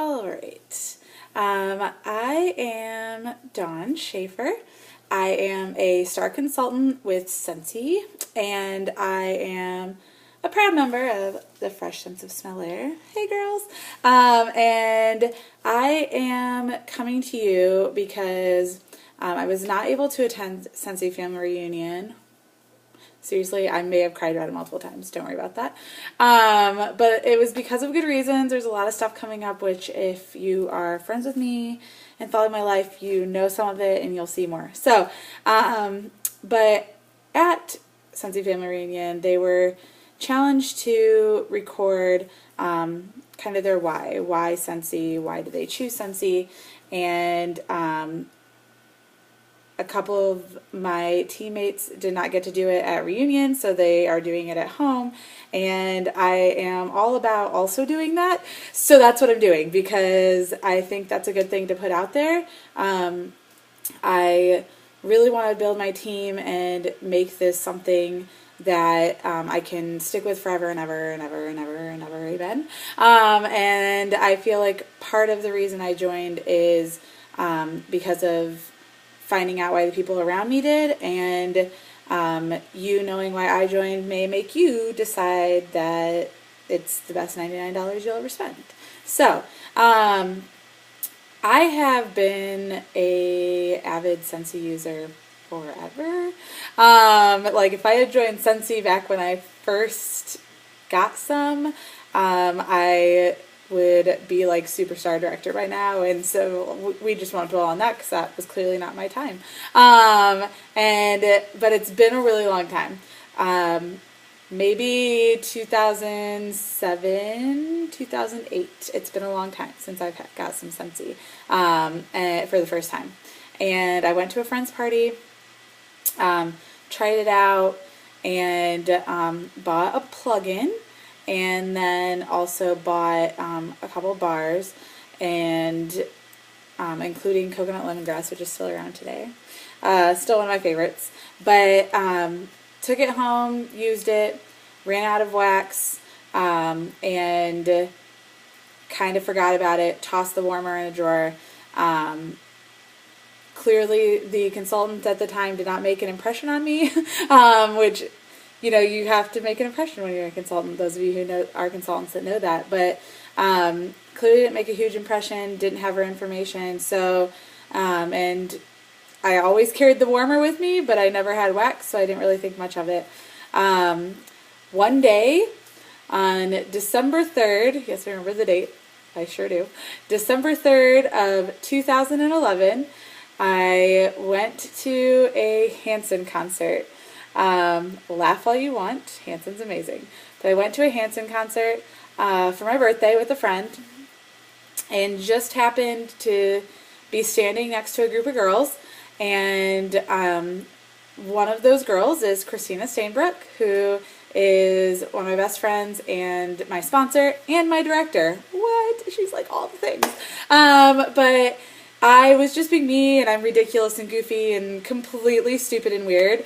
All right. I am Dawn Schaefer. I am a star consultant with Scentsy, and I am a proud member of the Fresh Sense of Smell Air. Hey, girls. And I am coming to you because I was not able to attend Scentsy family reunion. Seriously, I may have cried about it multiple times. Don't worry about that. But it was because of good reasons. There's a lot of stuff coming up, which if you are friends with me and follow my life, you know some of it and you'll see more. So, but at Scentsy Family Reunion, they were challenged to record kind of their why. Why Scentsy? Why did they choose Scentsy? And a couple of my teammates did not get to do it at reunion, so they are doing it at home, and I am all about also doing that, so that's what I'm doing, because I think that's a good thing to put out there. I really want to build my team and make this something that I can stick with forever and ever and ever and ever and ever again. And I feel like part of the reason I joined is because of finding out why the people around me did, and you knowing why I joined may make you decide that it's the best $99 you'll ever spend. So, I have been a avid Scentsy user forever. Like if I had joined Scentsy back when I first got some, I would be like superstar director by now, and so we just won't dwell on that because that was clearly not my time. But it's been a really long time. Maybe 2007, 2008. It's been a long time since I've got some Scentsy for the first time. And I went to a friend's party, tried it out, and bought a plug-in. And then also bought a couple bars, and including coconut lemongrass, which is still around today. Still one of my favorites. But took it home, used it, ran out of wax, and kind of forgot about it, tossed the warmer in a drawer. Clearly, the consultant at the time did not make an impression on me, which... You know, you have to make an impression when you're a consultant. Those of you who are consultants that know that. But clearly didn't make a huge impression, didn't have her information. So, and I always carried the warmer with me, but I never had wax, so I didn't really think much of it. One day, on December 3rd, yes, I remember the date. I sure do. December 3rd of 2011, I went to a Hanson concert. Laugh all you want. Hanson's amazing. But I went to a Hanson concert for my birthday with a friend, and just happened to be standing next to a group of girls, and one of those girls is Christina Stainbrook, who is one of my best friends and my sponsor and my director. What? She's like all the things. But I was just being me, and I'm ridiculous and goofy and completely stupid and weird.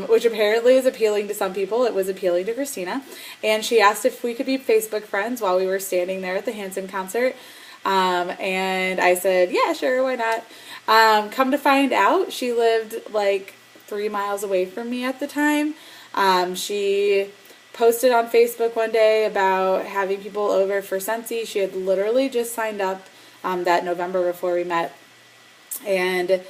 Which apparently is appealing to some people. It was appealing to Christina. And she asked if we could be Facebook friends while we were standing there at the Hanson concert. And I said, yeah, sure, why not? Come to find out, she lived like 3 miles away from me at the time. She posted on Facebook one day about having people over for Scentsy. She had literally just signed up that November before we met. And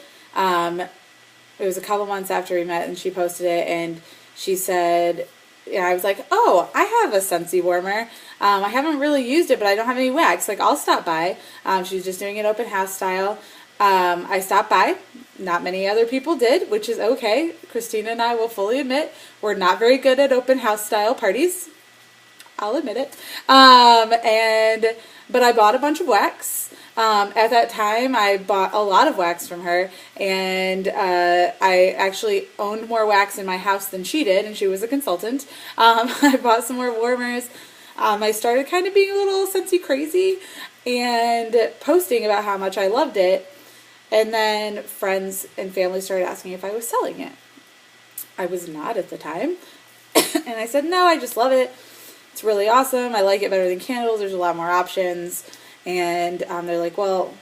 it was a couple months after we met, and she posted it, and she said, yeah, I was like, oh, I have a Scentsy warmer. I haven't really used it, but I don't have any wax. Like, I'll stop by. She was just doing it open house style. I stopped by. Not many other people did, which is okay. Christina and I will fully admit we're not very good at open house style parties. I'll admit it. But I bought a bunch of wax. At that time, I bought a lot of wax from her, and I actually owned more wax in my house than she did, and she was a consultant. I bought some more warmers. I started kind of being a little Scentsy crazy and posting about how much I loved it, and then friends and family started asking if I was selling it. I was not at the time, and I said, no, I just love it. It's really awesome. I like it better than candles. There's a lot more options. And they're like, well,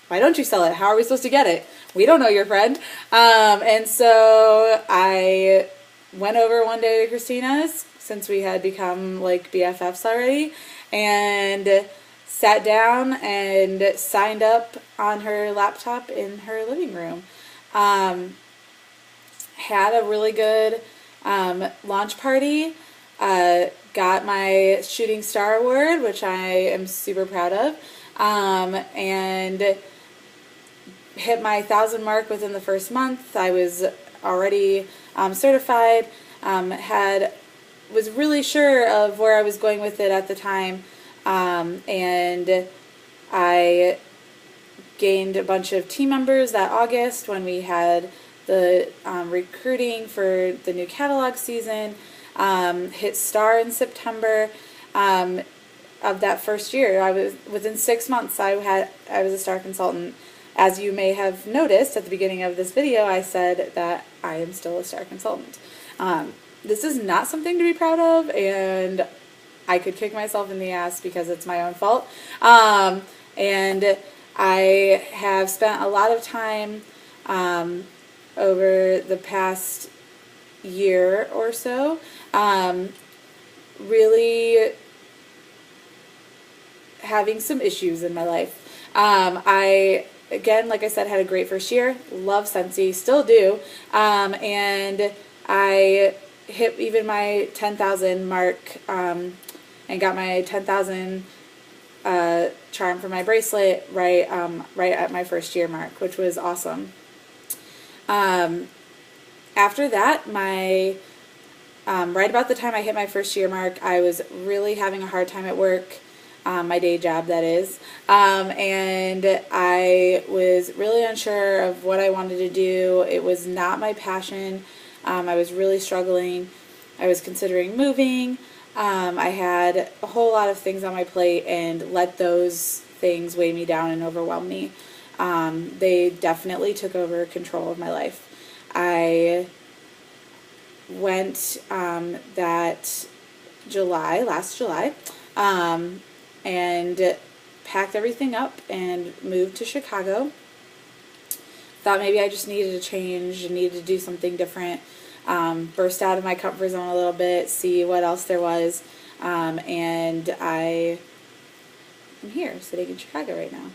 why don't you sell it? How are we supposed to get it? We don't know your friend. And so I went over one day to Christina's, since we had become like BFFs already, and sat down and signed up on her laptop in her living room. Had a really good launch party. Got my Shooting Star Award, which I am super proud of, and hit my 1,000 mark within the first month. I was already certified, was really sure of where I was going with it at the time, and I gained a bunch of team members that August when we had the recruiting for the new catalog season. Hit star in September of that first year. I was within 6 months. I was a star consultant. As you may have noticed at the beginning of this video, I said that I am still a star consultant. This is not something to be proud of, and I could kick myself in the ass because it's my own fault. And I have spent a lot of time over the past year or so really having some issues in my life. I, again, like I said, had a great first year. Love Scentsy, still do. And I hit even my 10,000 mark and got my 10,000 charm for my bracelet right at my first year mark, which was awesome. After that, right about the time I hit my first year mark, I was really having a hard time at work, my day job, that is, and I was really unsure of what I wanted to do. It was not my passion. I was really struggling. I was considering moving. I had a whole lot of things on my plate and let those things weigh me down and overwhelm me. They definitely took over control of my life. I went last July, and packed everything up and moved to Chicago. Thought maybe I just needed a change, needed to do something different, burst out of my comfort zone a little bit, see what else there was, and I am here sitting in Chicago right now.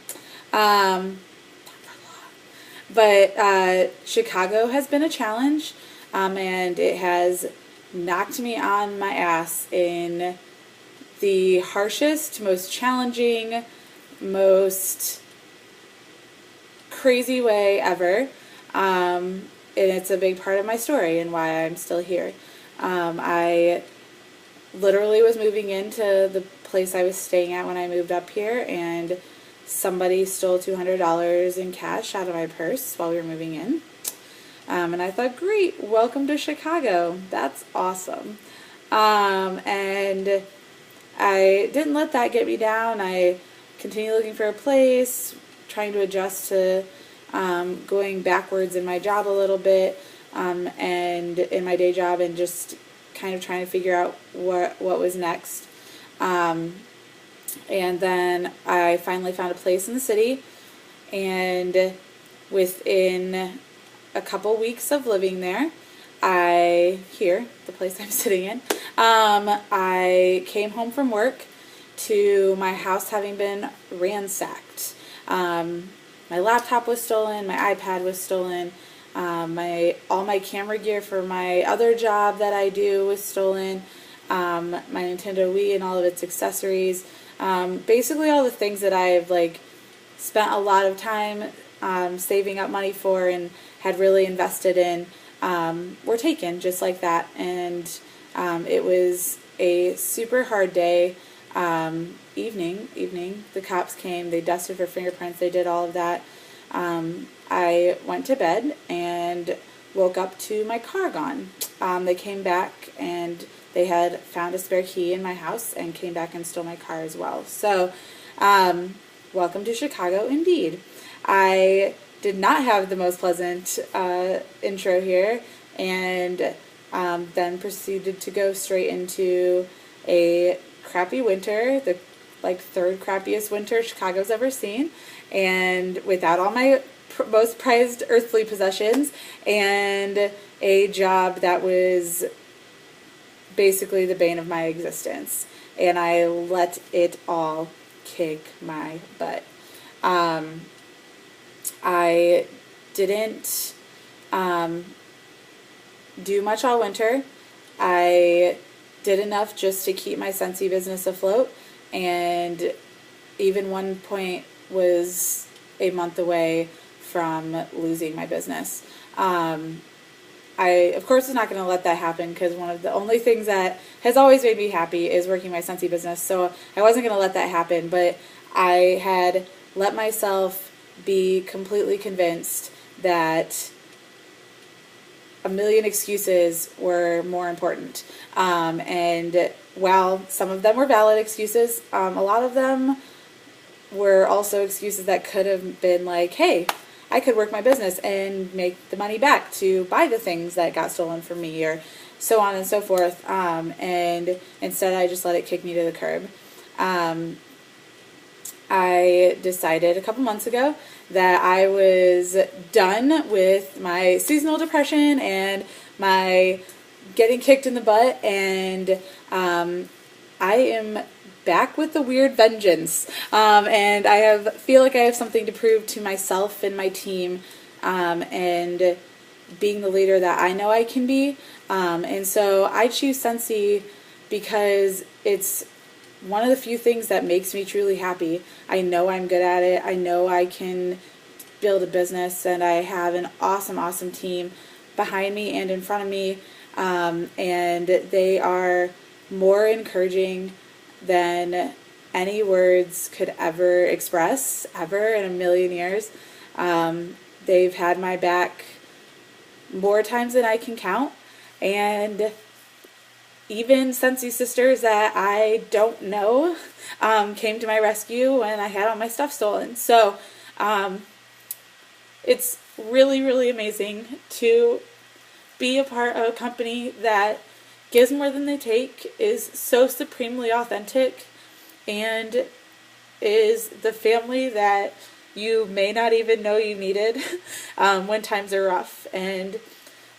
But Chicago has been a challenge, and it has knocked me on my ass in the harshest, most challenging, most crazy way ever. And it's a big part of my story and why I'm still here. I literally was moving into the place I was staying at when I moved up here, and somebody stole $200 in cash out of my purse while we were moving in. And I thought, great, welcome to Chicago. That's awesome. And I didn't let that get me down. I continued looking for a place, trying to adjust to going backwards in my job a little bit, and in my day job, and just kind of trying to figure out what was next. And then I finally found a place in the city, and within a couple weeks of living there, the place I'm sitting in, I came home from work to my house having been ransacked. My laptop was stolen, my iPad was stolen, all my camera gear for my other job that I do was stolen, my Nintendo Wii and all of its accessories, basically all the things that I've spent a lot of time saving up money for and had really invested in, were taken just like that. And it was a super hard day. Evening, the cops came, they dusted for fingerprints, they did all of that. I went to bed and woke up to my car gone. They came back and they had found a spare key in my house and came back and stole my car as well. So, welcome to Chicago indeed. I did not have the most pleasant intro here, and then proceeded to go straight into a crappy winter, the like third crappiest winter Chicago's ever seen, and without all my most prized earthly possessions, and a job that was basically the bane of my existence. And I let it all kick my butt. I didn't do much all winter. I did enough just to keep my Scentsy business afloat, and even one point was a month away from losing my business. I, of course, was not going to let that happen, because one of the only things that has always made me happy is working my Scentsy business, so I wasn't going to let that happen, but I had let myself be completely convinced that a million excuses were more important. And while some of them were valid excuses, a lot of them were also excuses that could have been like, hey, I could work my business and make the money back to buy the things that got stolen from me, or so on and so forth. And instead I just let it kick me to the curb. I decided a couple months ago that I was done with my seasonal depression and my getting kicked in the butt, and I am back with the weird vengeance, and I feel like I have something to prove to myself and my team, and being the leader that I know I can be, and so I choose Scentsy because it's one of the few things that makes me truly happy. I know I'm good at it. I know I can build a business, and I have an awesome, awesome team behind me and in front of me, and they are more encouraging than any words could ever express, ever in a million years. They've had my back more times than I can count, and even Scentsy sisters that I don't know came to my rescue when I had all my stuff stolen. So it's really, really amazing to be a part of a company that gives more than they take, is so supremely authentic, and is the family that you may not even know you needed when times are rough. And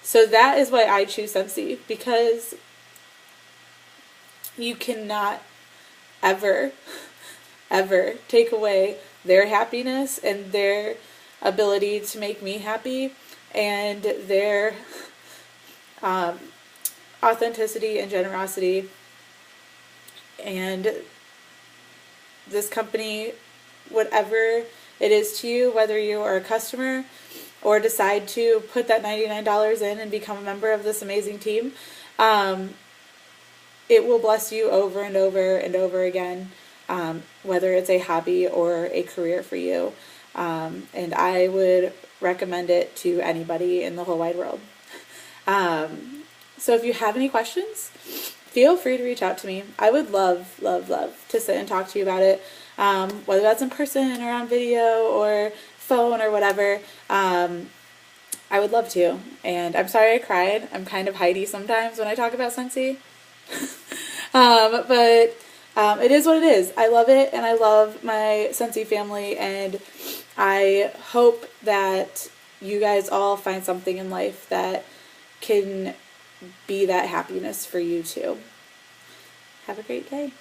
so that is why I choose Scentsy, because you cannot ever, ever take away their happiness and their ability to make me happy, and their authenticity and generosity. And this company, whatever it is to you, whether you are a customer or decide to put that $99 in and become a member of this amazing team, it will bless you over and over and over again, whether it's a hobby or a career for you. And I would recommend it to anybody in the whole wide world. So if you have any questions, feel free to reach out to me. I would love, love, love to sit and talk to you about it, whether that's in person or on video or phone or whatever. I would love to. And I'm sorry I cried. I'm kind of Heidi sometimes when I talk about Scentsy. But it is what it is. I love it, and I love my Scentsy family, and I hope that you guys all find something in life that can be that happiness for you too. Have a great day.